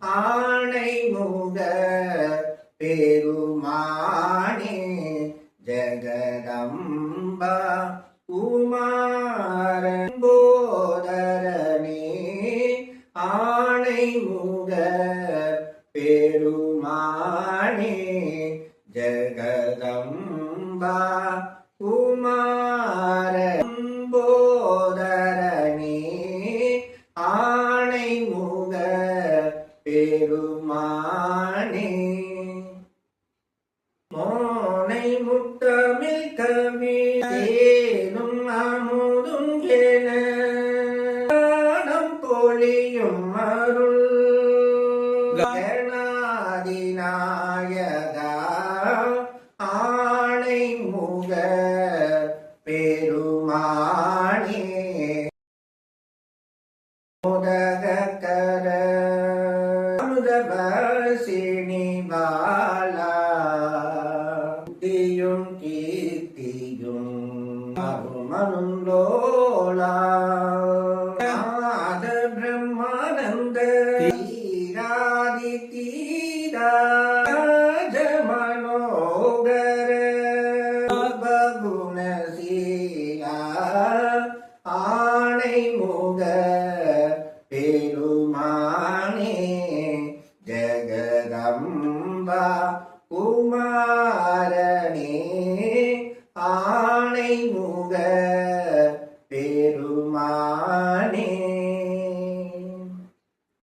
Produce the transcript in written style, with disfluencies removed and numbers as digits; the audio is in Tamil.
ஆணைமுக பெருமானே ஜெகதம்பா குமாரன் போதரனே ஆணைமுக பெருமானே ஜெகதம்பா குமாரன் போதரனே ஆணைமுக பெருமானே மோனை முத்தமிழ் கவி தேனும் அமுதும் என பொழியும் அருள் கணாதிநாயகா ஆணைமுக பெருமானே மோதகர அமுதவசினிபாலா புத்தியும் கீர்த்தியும் அருமனுலோலா நாத பிரம்மானந்த தீராதி தீரா ஜமனோகர பகுணசீலா ஆணைமுக பெருமானே ஜெகதம்பா குமாரனே ஆணைமுக பெருமானே